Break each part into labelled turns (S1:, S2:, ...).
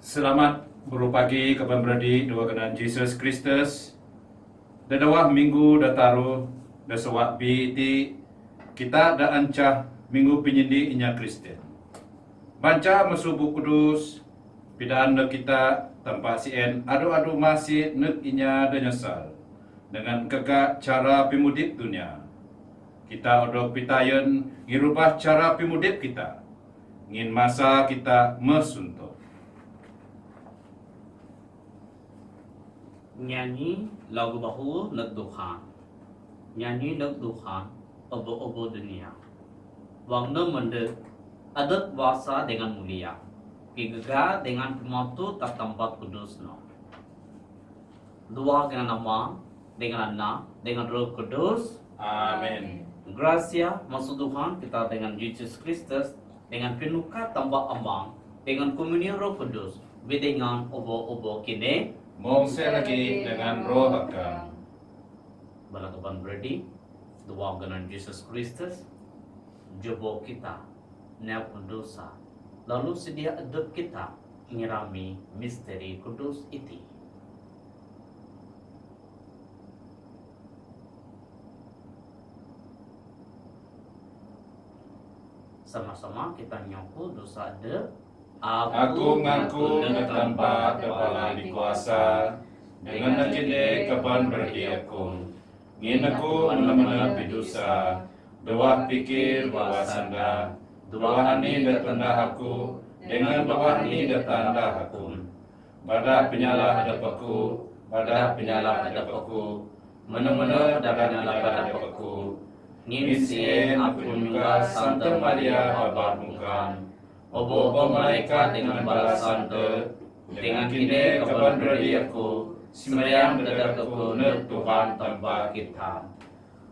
S1: Selamat berpagi kapan beradi dua kenan Jesus Kristus. Dadawah minggu dataru dasawak bi iti kita da ancah minggu penyindi inya Kristen. Banca masubu kudus pidaan da kita tanpa sien adu-adu masih nek inya da nyesal dengan kegak cara pimudip dunia. Kita odok pitayen ngirubah cara pimudip kita. Ngin masa kita mesuntuk.
S2: Nyanyi lagu bahu nak Tuhan, nyanyi nak Tuhan, obo-obo dunia. Wangna mende adat wasa dengan mulia, kigega dengan pematu tak tempat kudus no. Dua dengan nama, dengan anak, dengan Roh Kudus.
S1: Amin.
S2: Gracia masuk Tuhan kita dengan Yesus Kristus, dengan penuka tambah ambang, dengan komunion Roh Kudus, dengan obo-obo kini.
S1: Mongse lagi dengan roh hakam.
S2: Balakaban berdi dua dengan Yesus Kristus jobo kita nel dosa lalu sedia hidup kita ngirami misteri kudus iti. Sama-sama kita nyaku dosa de.
S1: Aku ngaku tanpa kepala dikuasa dengan najide keban berdiaku. Ngin aku menemana bidusa, doa pikir bahwa sanda, doa ani datanda aku, dengan doa ani datanda aku. Pada penyalah hadapaku, pada penyalah hadapaku, menemana pada penyalah hadapaku. Ngin sien aku juga Santa Maria babar mukan. Obo-obo malaikat dengan balasan dengan kini kapan beradi aku, sembahyang dadakaku nek Tuhan tanpa kita.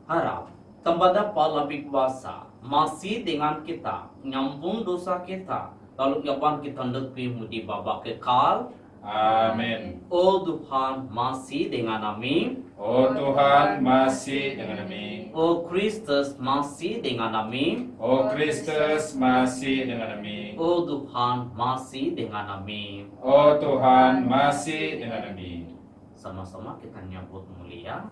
S2: Harap tempat lebih kuasa masih dengan kita nyambung dosa kita lalu kapan kita negeri mudi babak kekal.
S1: Amin.
S2: Oh Tuhan masih dengan kami.
S1: Oh Tuhan masih dengan kami.
S2: Oh Kristus masih dengan kami.
S1: Oh Kristus masih dengan kami.
S2: Oh Tuhan masih dengan kami.
S1: Oh Tuhan masih dengan kami.
S2: Sama-sama kita nyambut mulia.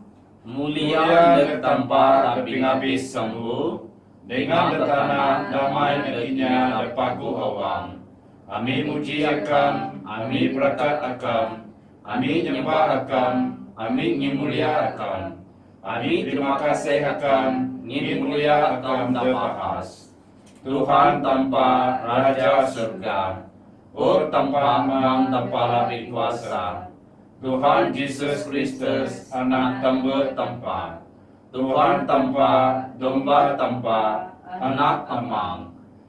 S1: Mulia nek tanpa tapi ngabis sembuh, dengan detana damai neginya depaku awang. Ami muji akam, ami berkat akam, ami nyembah akam, ami ngimulia akam, ami terima kasih akam, ngimulia akam dapahas. Tuhan tanpa Raja surga, oh tanpa Mang tanpa lebih kuasa. Tuhan Yesus Kristus anak tamba tanpa, Tuhan tanpa, domba tanpa, anak amang.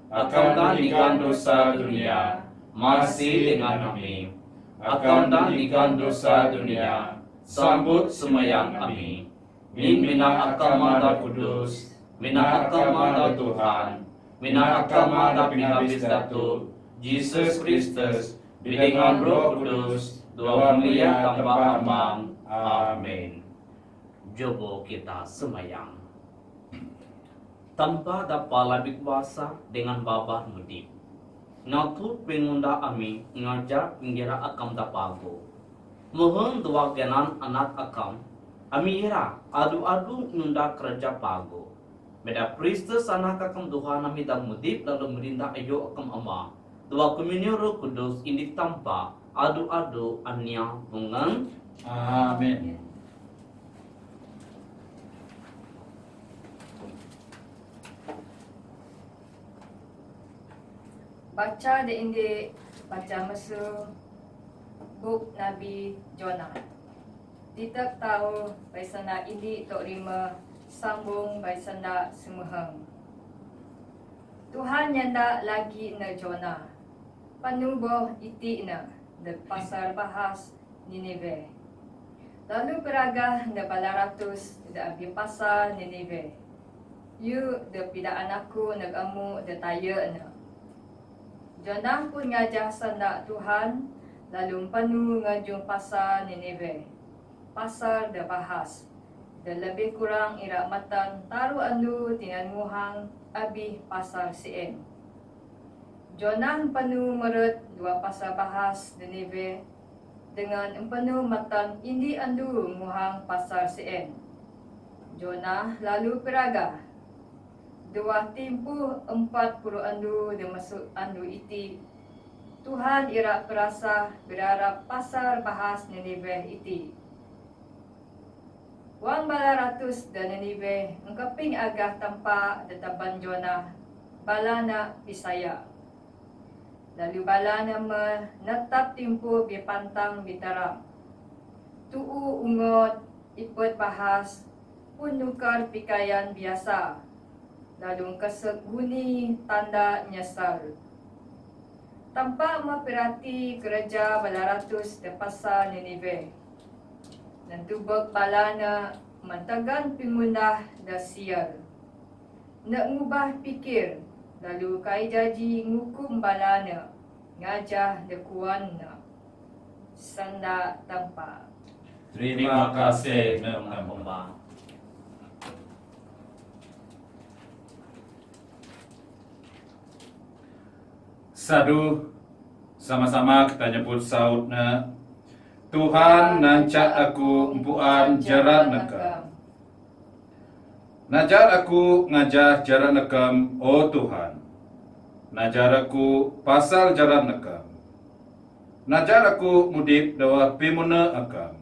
S1: Akan tanikan dosa dunia, masih dengan kami. Akan tanikan dosa dunia, sambut semayang kami. Minang akama da kudus, minang akama da Tuhan, minang akama da pinabis datu, Yesus Kristus, dengan Roh Kudus, dua mulia tanpa amang. Amin.
S2: Jobo kita semayang. Tanpa dapat lebih kuasa dengan babar mudi. Ngatu pengunda ami ngajak pengira akam dapago. Mohon dua genan anak akam. Ami ira adu-adu ngunda kerja pago. Beda Kristus anak akam Tuhan ami dah mudip lalu merinda ayo akam ama. Dua komunion Roh Kudus ini tanpa adu-adu anya bungan.
S1: Amin.
S3: Baca di indi baca mesra buk Nabi Jonah. Tidak tahu baisana indi tok rima sambung baisana semeheng. Tuhan nyanda lagi na Jonah. Panuboh iti na de pasar bahas Nineve. Lalu peragah na balaratus da abi pasar Nineve. Yu de pida anakku nagamu de taya na. Jonah pun ngajak sanda Tuhan, lalu panu ngajung pasar Nineve. Pasar da bahas. Da lebih kurang ira matan taru andu tinan muhang abi pasar sien. Jonah penuh merut dua pasal bahas Ninive dengan penuh matan indi andu muhang pasar sien. Jonah lalu peraga. Dua timpu 40 andu dan masuk andu iti. Tuhan ira perasa berharap pasar bahas Ninive iti. Wang bala ratus dan Ninive engkaping agah tanpa detaban Jonah balana pisaya. Lalu balana menetap timpu bipantang bitaram. Tuu ungot ipet bahas pun nukar pikaian biasa. Lalu kesek guni tanda nyesal. Tanpa mempirati kerja bala ratus de pasar Ninive. Dan tubek balana mentagan pingundah da sial. Nak ngubah pikir, lalu kai jaji ngukum balana, ngajah dekuanna. Sanda tanpa.
S1: Terima kasih
S2: Dengan
S1: Nang
S2: pembang.
S1: Sadu, sama-sama kita nyebut sautna. Tuhan nancat aku empuan jarak nekam. Najar aku ngajah jarak nekam, oh Tuhan. Najar aku pasal jarak nekam. Najar aku mudip dawa pimuna akam.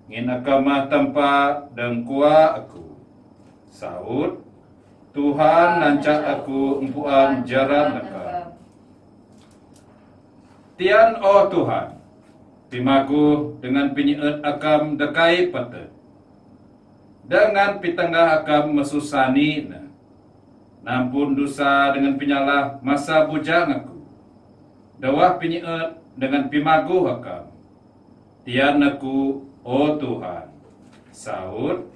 S1: Ngin akamah tanpa dan kuah aku. Saud, Tuhan nancat aku empuan jarak nekam. Tian oh Tuhan, pimagu dengan pinyiut akam dekai pete. Dengan pitanggah akam mesusani na. Nampun dosa dengan pinyalah masa bujang aku. Dawah pinyiut dengan pimagu akam. Tian aku oh Tuhan. Saud,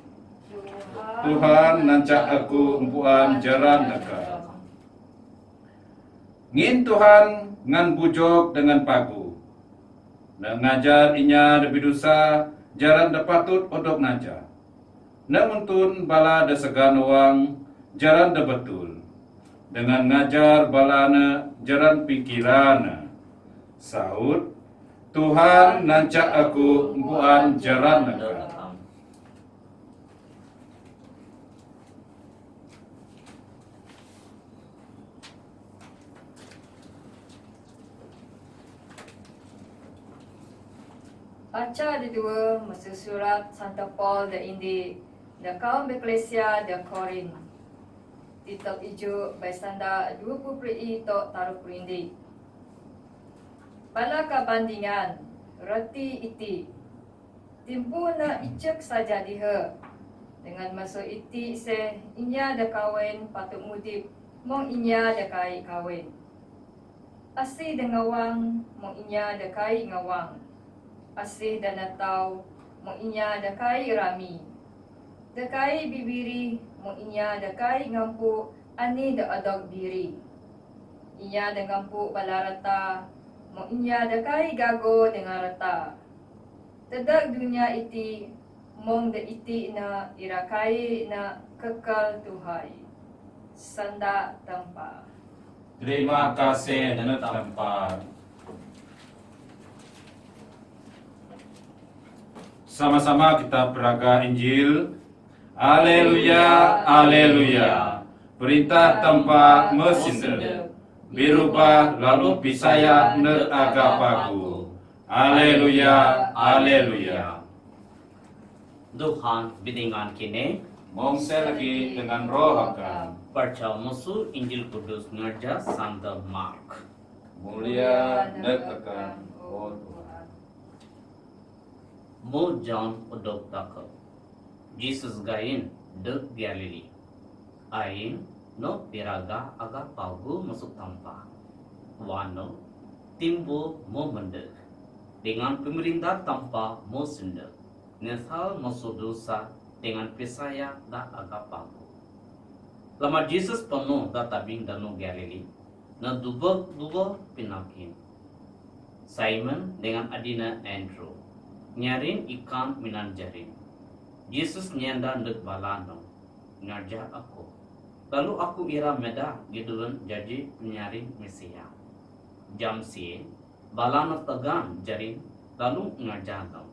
S1: Tuhan nancak aku empuan jaran akam. Ngin Tuhan ngan bujok dengan pagu. Nak ngajar inya lebih dosa jaran dapatut odok naja. Nak muntun bala da segan wang jaran da betul. Dengan ngajar balana jaran pikirana. Saud, Tuhan nancak aku empuan jaran naka.
S3: Baca di dua masa surat Santa Paul da Indi da kaum Eklesia da Korin. Titok ijo by sanda 20 pri to taruh perindi. Bala kabandingan roti iti. Timpu na icek saja diha. Dengan masuk iti se inya da kawin patut mudip mong inya da kai kawin. Asih da ngawang mong inya da kai ngawang. Asih dan natau mo inya dakai rami. Dakai bibiri mo inya dakai ngampu ani da adog biri. Inya da ngampu balarata mo inya dakai gago dengan rata. Tedag dunia iti mong da iti na irakai na kekal Tuhai. Sanda tanpa.
S1: Terima kasih dan tempat. Sama-sama kita peraga Injil. Haleluya, haleluya. Perintah tanpa mesinder. Birubah lalu pisaya ner agapaku. Haleluya, haleluya.
S2: Tuhan bidingan kini
S1: Mongse lagi dengan roh akan.
S2: percaya musuh Injil Kudus ngerja Santa Mark.
S1: Mulia ner akan. Oh Tuhan.
S2: Mo John odok takap. Jesus gain dek Galilee. Ain no piraga aga pagu masuk tanpa. Wano timbo mo mendek. Dengan pemerintah tanpa mo sendek. Nesal masuk dosa dengan pesaya da aga pagu. Lama Jesus penuh da tabing danu Galilee. Na dubok pinakin. Simon dengan adina Andrew. Nyarin ikan minan jaring. Yesus nyenda ndek balano. Ngarja aku. Lalu aku ira meda gidulun jadi penyaring Mesia. Jam sie, balana tegan jaring, lalu ngajagam.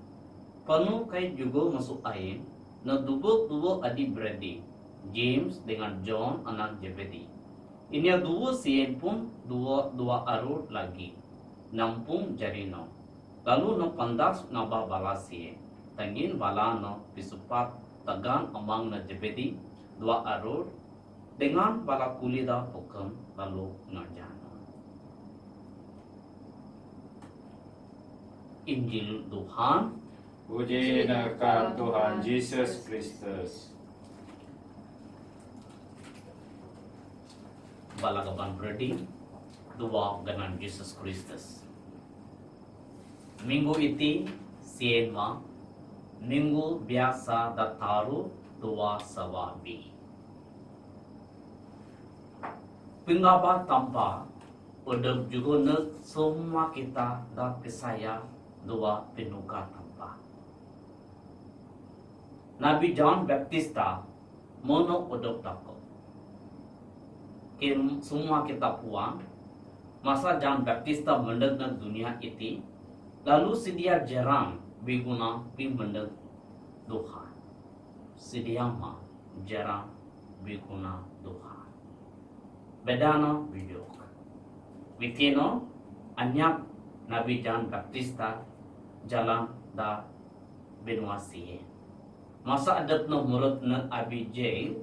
S2: Penuh kait juga masuk air, na dua adik beradik, James dengan John anak Zebedi. Ini dua sien pun dua arur lagi, nampung jarino. Lalu no pandas ngaba bala sien, tangin bala no pisupat tegan amang na Zebedi, dua arur, dengan bala kulida pokem lalu ngajano. Injil Tuhan.
S1: Puji nakan Tuhan Yesus Kristus.
S2: Balagaban berdi dua dengan Yesus Kristus. Minggu iti sienma, minggu biasa dataru dua sawabi. Pengapa tanpa udah juga nak semua kita dah kesaya dua penuka tanpa. Nabi John Baptista mono udah takut. Semua kita puang masa John Baptista mendengar dunia itu, lalu sedia jarang berguna mendengar Tuhan. Sedia mah jarang berguna Tuhan. Bedana bidok. Witino anyap Nabi John Baptista jalan da benua siye. Masa adat no murid na abi jail,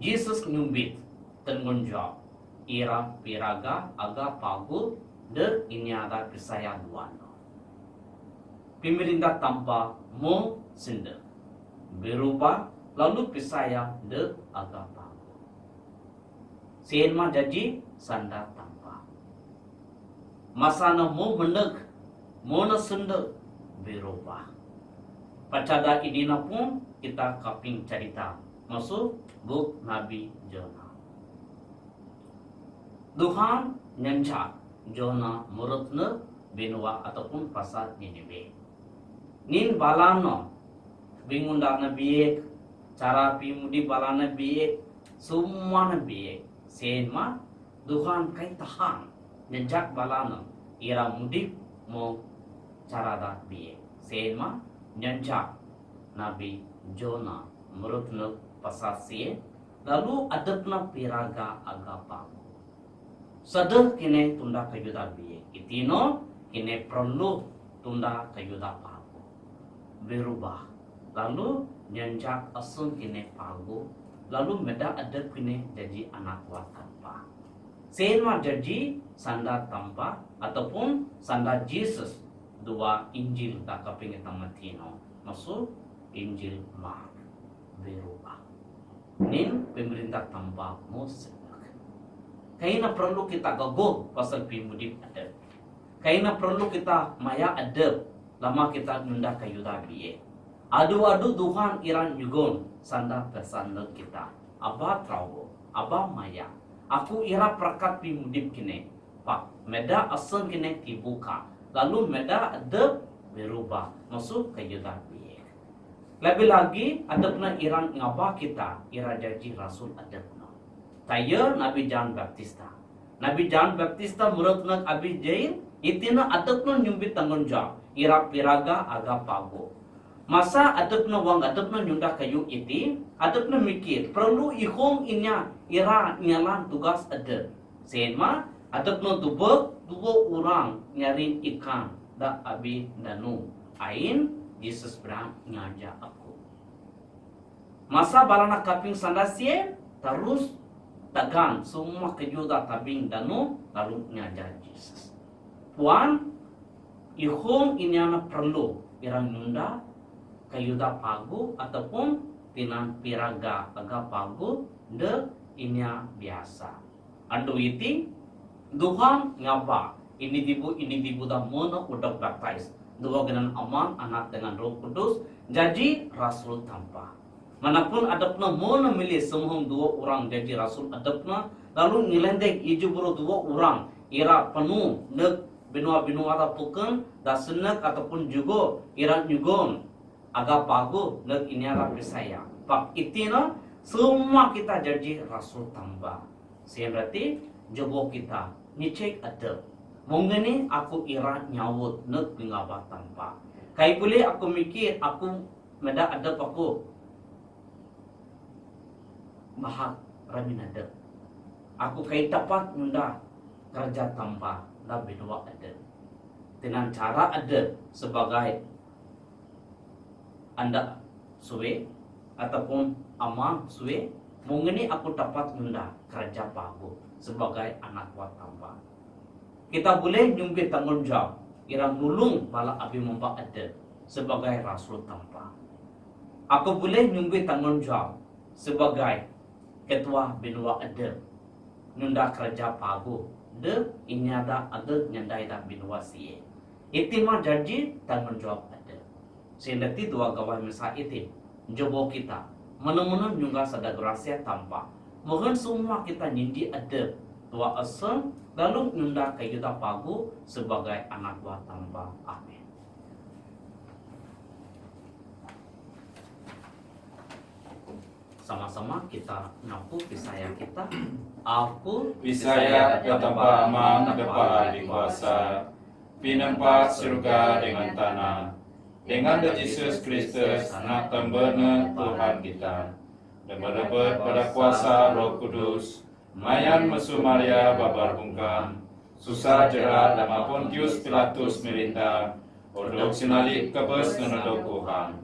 S2: Jesus nyumbit tenggon jawab. Ira piraga aga pagu der ini ada kesaya duano. Pemerintah tanpa mo sender berubah lalu kesaya der aga pagu. Sienma jadi sanda tanpa. Masa na mo meneg mo na sender berubah. Pacada idina pun kita kaping cerita masuk buk Nabi Jonah. Tuhan nyancak Jonah murutna benua ataupun pasar Niniwe. Nin balano bingunda na biek cara pimudi balana biek semua na biek senma Tuhan kai tahan nyancak balano ira mudik mo cara da biek senma nyancak Nabi Jonah murutna pasar sie lalu adapna piraga agapa. Sadar kini tunda kayuda biye. Itino kini perlu tunda kayuda pagu. Berubah. Lalu nyanjak asun kini pagu. Lalu meda adab kini jadi anak kuat tanpa. Senma jadi sanda tanpa ataupun sanda Jesus. Dua Injil tak kepingin tamatino. Masuk Injil Mark. Berubah. Nin pemerintah tanpa Moses. Kayaknya perlu kita gagoh pasal pimudip adab. Kayaknya perlu kita maya adab. Lama kita nunda kayuda biye. Adu-adu Tuhan iran yugon sanda pesanda kita. Aba trawo, aba maya. Aku ira prakat pimudip kini. Pak, meda asen kini dibuka. Lalu meda adab berubah. Masuk kayuda biye. Lebih lagi adabna iran ngapa kita. Ira jadi rasul adab. Tayo Nabi John Baptista. Nabi John Baptista menurut Abi Jail, itina adapno nyumbit tanggung jawab. Ira piraga aga pago. Masa adapno wang adapno nyunda kayu iti, adapno mikir perlu ihong inya ira nyalan tugas adap. Senma adapno dua orang nyarin ikan da abi danu. Ain Jesus berang ngaja aku. Masa balana kaping sandasie terus tagan semua kejuda tabing danu lalu ngajar Jesus. Puan, ihong ini anak perlu irang nunda kayuda pagu ataupun tinan piraga aga pagu de inya biasa. Ando iti Tuhan ngapa ini dibu dah mono udah baptize. Dua dengan aman anak dengan Roh Kudus jadi rasul tanpa. Manapun adapna mono milih semua dua orang jadi rasul adapna lalu ngilendek iju bro dua orang ira penuh nek benua-benua ada puken da senek ataupun juga ira nyugon aga pagu nek ini ada percaya. Pak itina Semua kita jadi rasul tambah. Sehingga berarti jobo kita nicek ada. Mungkin aku ira nyawut net pingaba tanpa. Kai boleh aku mikir aku meda ada aku mahal ramin ada. Aku kai dapat nunda kerja tanpa dah bidua ada. Dengan cara ada sebagai anda suwe ataupun ama suwe mungkin aku dapat nunda kerja pagu sebagai anak watamba. Kita boleh nyumbi tanggung jawab irang nulung bala abi momba ada sebagai rasul tanpa. Aku boleh nyumbi tanggung jawab sebagai ketua benua ada nunda kerja pagu de ini ada nyandai dah benua siye. Itu mah janji tanggung jawab ada. Sehingga dua gawai misal itu jobo kita mana-mana juga sada gracia tanpa. Mohon semua kita nindi ada tua asal lalu nunda kayu pagu sebagai anak buah tanpa. Amin. Sama-sama kita ngaku pisaya kita. Aku
S1: Pisaya ketempat amang depa di kuasa, pinempat surga dengan tanah, dengan Yesus Kristus, anak tembene Tuhan kita, dan merebut pada kuasa Roh Kudus, mayan mesu Maria babar bungkam, susah jerat dan Pontius Pilatus merintah, odok sinalik kebes nenodok Tuhan,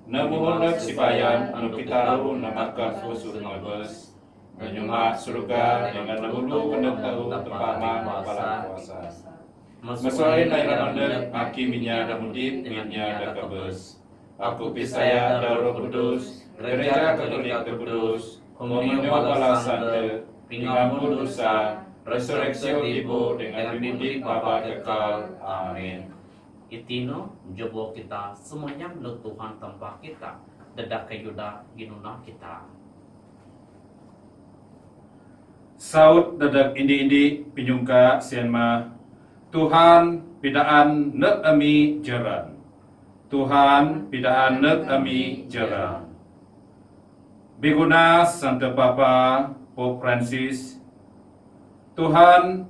S1: nemuhonok sipayan anu pitaru namakan khusus ngebes, menyumat surga dengan nehulu kendek tahu tempama kepala kuasa. Mesuai nairan ondek, aki minya dan mudip, minya dan kebes. Aku pisaya dan Roh Kudus, gereja Katolik Kudus, komunio bala sante, pingampun dosa, resurreksio ibu dengan bimudik bapa kekal. Amin.
S2: Itino jobo kita semuanya menurut Tuhan tanpa kita dedak kayuda ginuna kita.
S1: Saud dadak indi-indi pinyungka sianma Tuhan pidaan nek ami jaran. Tuhan pidaan nek ami jaran. Biguna Santa Papa Pope Francis. Tuhan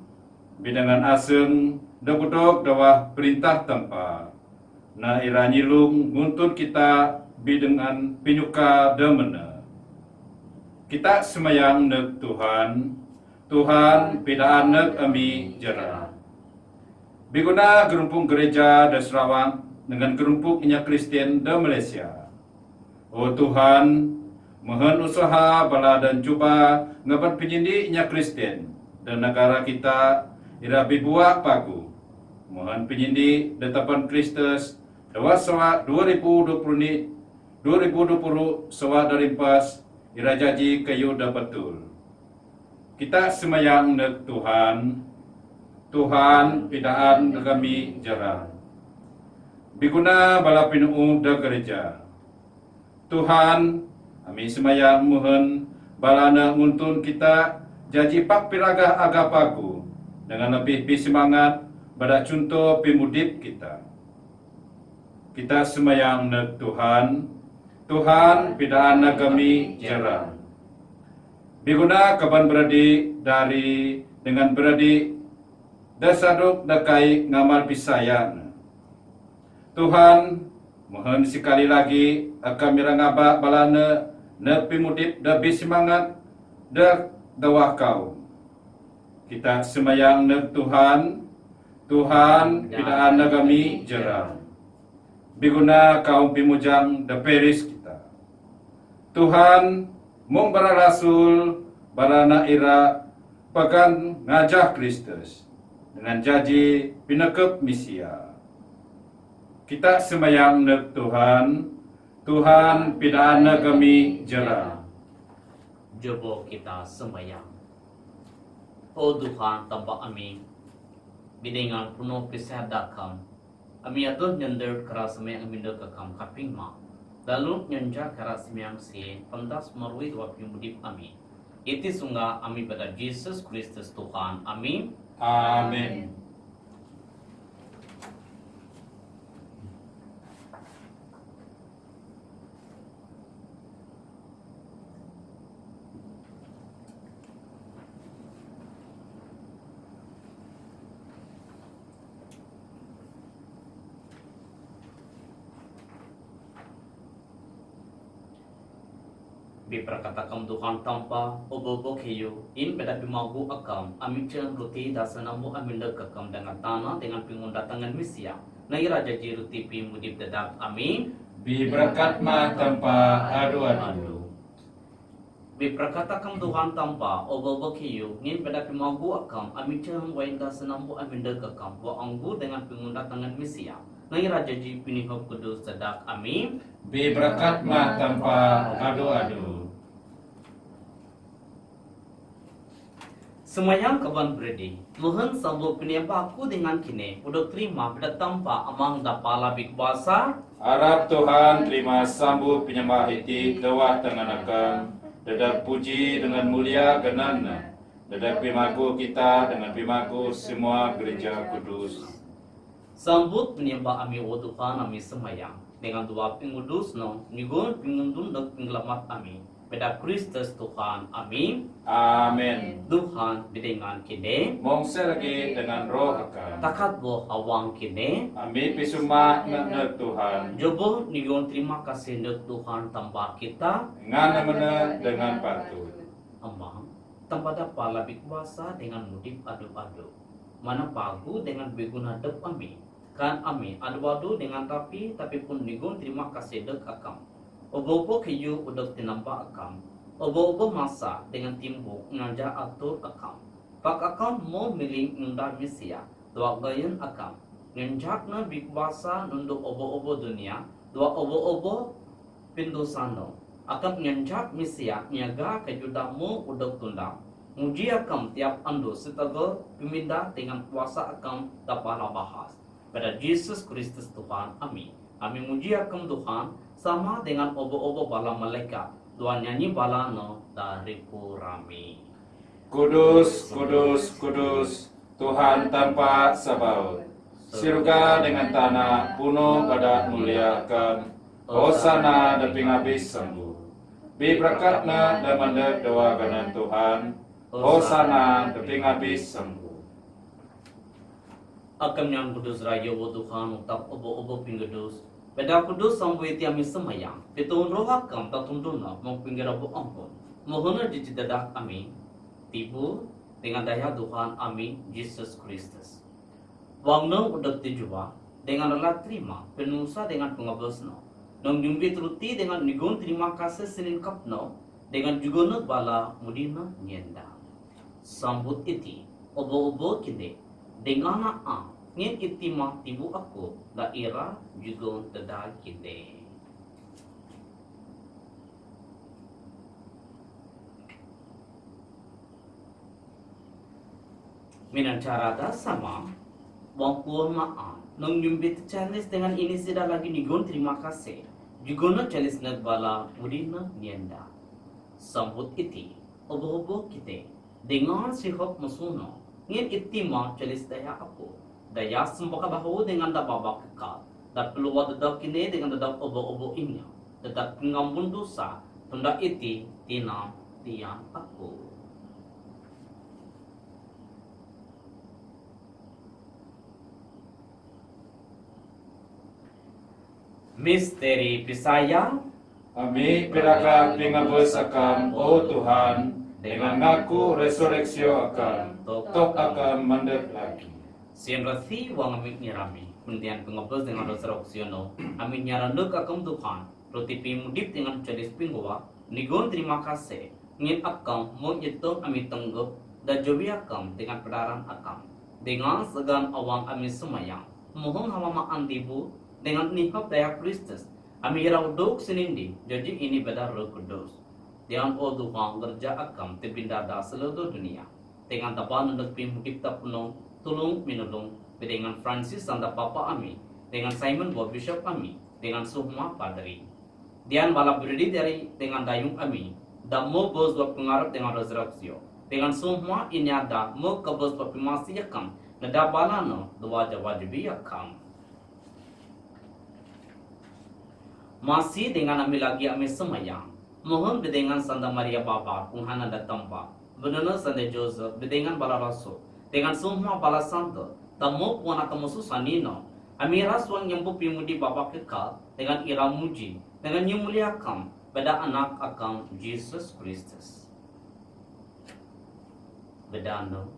S1: bidangan aseng dagudok dawah perintah tanpa. Na iranyilung nguntun kita bidangan pinyuka demena. Kita semayang nek Tuhan. Tuhan pidaan nek ami jaran. Biguna gerumpung gereja dan Sarawak dengan gerumpung inya Kristen dan Malaysia. Oh Tuhan, mohon usaha bala dan cuba ngaban penyindi inya Kristen dan negara kita ira bibuak pagu. Mohon penyindi detapan Kristus dawas sawa 2020 sawa dari pas ira janji kayu da betul. Kita semayang nek Tuhan. Tuhan pidaan kami jarang. Biguna bala pinuu da gereja. Tuhan, kami semayang mohon balana nguntun kita jaji pak piragah agapaku dengan lebih semangat pada contoh pimudip kita. Kita semayang nek Tuhan. Tuhan pidaan kami jarang. Biguna kapan beradi dari dengan beradi dasaduk dakai ngamal pisayan. Tuhan, mohon sekali lagi akan mirangaba balana na pimudip da semangat da dawah kau. Kita semayang na Tuhan, Tuhan pidaan kami jarang. Biguna kaum pimujang da peris kita. Tuhan, mong bara rasul barana ira pagan ngajak Kristus dengan janji pinekep misia. Kita semayang nek Tuhan, Tuhan pidaan kami jarang.
S2: Jobo kita sembahyang. O Tuhan tanpa amin. Bidingan puno pisadakam. Ami ato nyender keras semayang amindo kakam kaping ma. Lalu nyanja keras semayang si pantas marui dua pimudip amin. Iti sunga ami pada Yesus Kristus Tuhan. Amin.
S1: Amin.
S2: Biperkatakan Tuhan tanpa obo-obo keyo, in beda bimagu akam, amin ceng ruti dasanamu amin dekakam dengan tanah dengan pengundatangan misia. Nai raja jiruti pimudip dedak amin.
S1: Bi berkat ma tanpa adu-adu.
S2: Biperkatakan Tuhan tanpa obo-obo keyo, in beda bimagu akam, amin ceng wain dasanamu amin dekakam, wa anggu dengan pengundatangan misia. Nai raja ji pinihop kudus dedak amin.
S1: Bi berkat ma tanpa adu-adu.
S2: Semayang kawan berdi, mohon sambut penyembah aku dengan kini, udah terima pada tanpa amang dapala bikuasa.
S1: Harap Tuhan terima sambut penyembah itu tewah tenganakan. Dadak puji dengan mulia genana. Dadak pimagu kita dengan pimagu semua gereja kudus.
S2: Sambut penyembah ami o Tuhan ami semayang dengan dua pengudus no, nigon pengundun dan penggelamat ami. Pada Kristus Tuhan, amin.
S1: Amin.
S2: Tuhan dengan kini,
S1: Mongse lagi dengan roh akan.
S2: takat bo awang kini,
S1: Ami pisuma nak Tuhan.
S2: jobo nigon terima kasih nek Tuhan tanpa kita,
S1: Ngana mena dengan patut.
S2: amang tanpa dapat lebih kuasa dengan mudip adu-adu. Mana pagu dengan beguna dep ami, kan ami adu-adu dengan tapi pun nigon terima kasih dek akam. Obo-obo kayu udah tinampak akam. Obo-obo masa dengan timbuk ngajak atur akam. Pak akam mau milih ngundar misia. Dua gayan akam. Ngenjak na bikuasa nunduk obo-obo dunia. Dua obo-obo pindusano. Akam ngenjak misia niaga kejudamu udah tundang. Muji akam tiap ando setagal pemindah dengan kuasa akam dapat bahas. Pada Yesus Kristus Tuhan. Amin. Kami muji akam Tuhan sama dengan obo-obo bala malaikat. Dua nyanyi bala no dari kurami.
S1: Kudus, kudus, kudus, Tuhan tanpa sabaut. Surga dengan tanah penuh pada muliakan. Hosana deping habis sembuh. Bi berkatna dan mandek doa ganan Tuhan. Hosana deping habis sembuh.
S2: Akam yang kudus raya wo Tuhan utap obo-obo pinggedus. Beda kudus sambuiti ami semayang. Pitun roh akam tatunduna mong pinggirabu ampun. Mohon dijidadak ami. Tibu dengan daya Tuhan ami Yesus Kristus. Wangnong udah dijuwa dengan rela terima penusa dengan pengabasno. Nong jumbi truti dengan nigon terima kasih senin kapno dengan juga bala mudina nyenda. Sambut iti obo-obo kini dengan ngin itima tibu aku daerah juga tedah kini. Minan cara dah sama, wangkuan maan, nong nyumbit challenge dengan ini sudah lagi nigon terima kasih. Juga na challenge nag bala mudina nienda. Sambut iti obo-obo kite dengan sihop musuno. Ngin itima challenge daya aku. Daya sembaka bahu dengan da babak kekal. Da peluwa dadak kini dengan dadak obo-obo inya. Dadak pengampun dosa. Tunda iti tinam tiang aku. Misteri Pisaya.
S1: Ami pirakat pingabos akan, O Tuhan, dengan ngaku resurreksio akan, tok akan mandek lagi.
S2: Sian rasi wang amit nyarami. Kemudian pengabos dengan resurreksiono. Amit nyaranduk akam Tuhan. Roti pimudip dengan celis pinggawa. Nigon terima kasih. Ngin akam mau nyetong amit tenggep. Dan jobi akam dengan pedaran akam. Dengan segan awang amit semayang. Mohon hamamaan dibu. Dengan nihap daya Kristus. Ami rauduk senindi. Jadi ini beda roh kudus. Dengan o Tuhan kerja akam tebinda da seluruh dunia. Dengan tapan untuk pimudip tak penuh. Tulung minulung dengan Francis Santa Papa Ami, dengan Simon Bob Bishop Ami, dengan semua padri. Dian bala berdiri dari dengan dayung Ami, dan mau bos buat pengaruh dengan resurreksio. Dengan semua ini ada mau kebos buat pemasi yakam, nada bala no dua jawajibi yakam. Masih dengan Ami lagi Ami semayang, mohon dengan Santa Maria Bapa punghana datang pa, benar Santa Joseph dengan bala rasul. Dengan semua bala santo, tamu puan atau musuh sanino, amira suang yang pimudi bapa kekal dengan ira muji, dengan yang muliakan, pada anak akan Yesus Kristus. Bedano,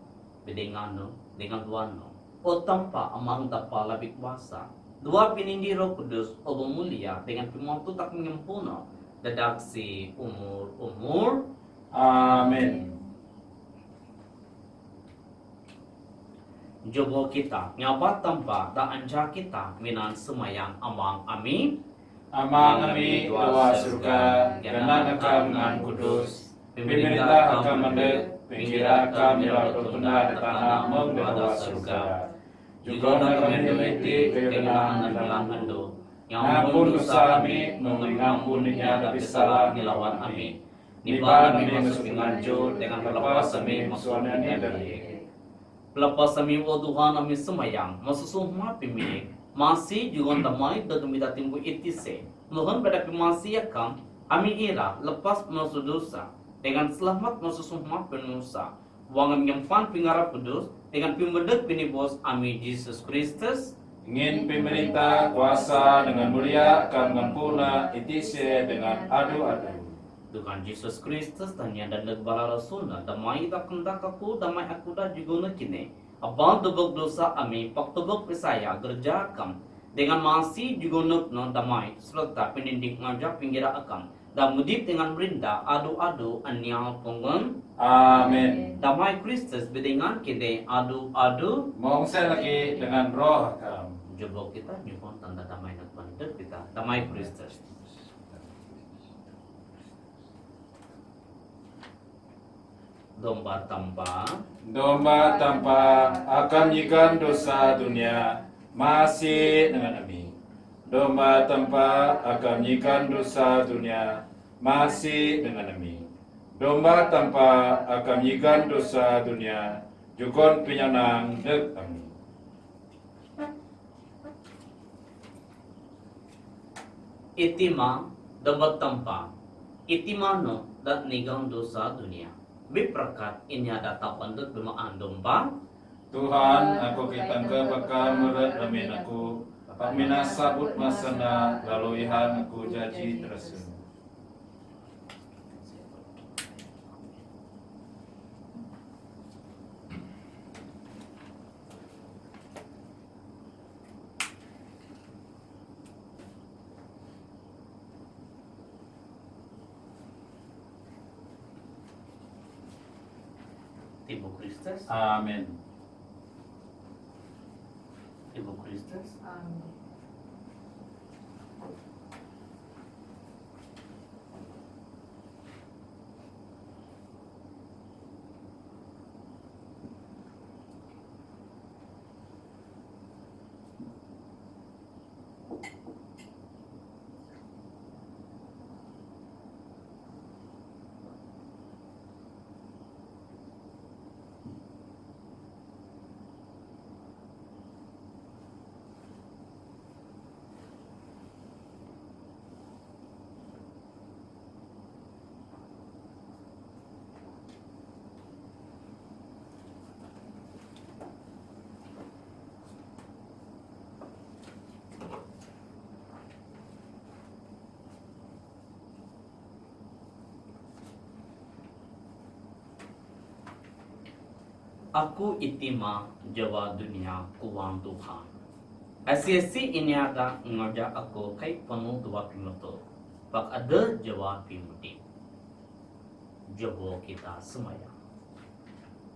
S2: bedengano, dengan tuano. O tanpa amang tapa labik kuasa. Dua pinindi Roh Kudus o mulia dengan pimonto tak menyempurna. Dadak si umur.
S1: Amin.
S2: Jobo kita ngabat tanpa da anja kita minan semayang amang amin.
S1: Amang kami doa surga, karena nakam ngan kudus, pemerintah akan mendek, pengira kami lalu tunda di tanah mendoa surga. Juga kami memiliki kekenangan dalam ando. Ngampun dosa kami, mengampuninya tapi salah dilawan kami. Niban kami masuk nganjur dengan berlepas kami musuhnya dari.
S2: Lepas kami o Tuhan kami semayang, masusumma pimi, masih juga damai dan kami datimbu itise. Mohon pada masih akan kami ira lepas masuk dosa dengan selamat masusumma penusa. Wangan nyempan pingarap kudus dengan pimedek pinibos kami Yesus Kristus.
S1: Ingin pemerintah kuasa dengan mulia akan mempurna itise dengan adu-adu.
S2: Tuhan Yesus Kristus tanya dan legbala rasulna damai tak kendak aku damai aku dah juga kini. Abang tebak dosa kami pak tebak pesaya gerjakan dengan masih juga no damai serta penindik ngajak pinggira akan dan mudip dengan merinda adu-adu anyal pengen.
S1: Amin.
S2: Damai Kristus bedengan kini adu-adu.
S1: Mongse lagi dengan roh hakam.
S2: Jebok kita nyumpon tanda damai nak pandek kita damai Kristus. Domba tanpa
S1: akan nyikan dosa dunia masih dengan kami. Domba tanpa akan nyikan dosa dunia masih dengan kami. Domba tanpa akan nyikan dosa dunia jukon penyenang dek kami.
S2: Itima domba tanpa itimano dat nigang dosa dunia. Biprakat ini ada tapandek bemaan domba.
S1: Tuhan, aku kitang bakal meret ramin aku. Pamina sabut masana lalu ihan aku janji terus.
S2: Ibu Kristus.
S1: Amin.
S2: Ibu Kristus.
S3: Amin.
S2: Aku itima jawa dunia kuang Tuhan. Asiasi ini ada ngajak aku kay penuh dua pimuto. Pak ada jawa pimuti. Jabo kita semayang.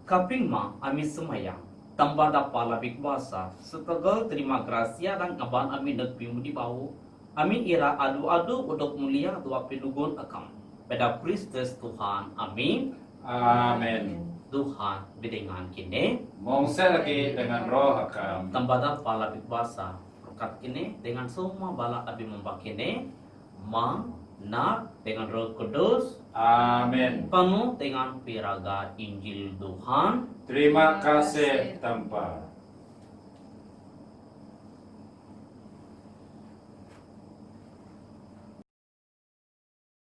S2: Kaping ma ami semayang. Tambah dapat labik bahasa. Setegal terima gracia dan ngaban ami nagpimudi bau. Ami ira adu-adu untuk mulia dua pinugon akam. Pada Kristus Tuhan. Amin.
S1: Amin.
S2: Tuhan bidengan kini
S1: Mongse lagi dengan roh hakam.
S2: tambada pala bitbasa rokat kini dengan semua bala abi membak kini mang nak dengan Roh Kudus
S1: Amin.
S2: penuh dengan piraga Injil Tuhan.
S1: Terima kasih tanpa.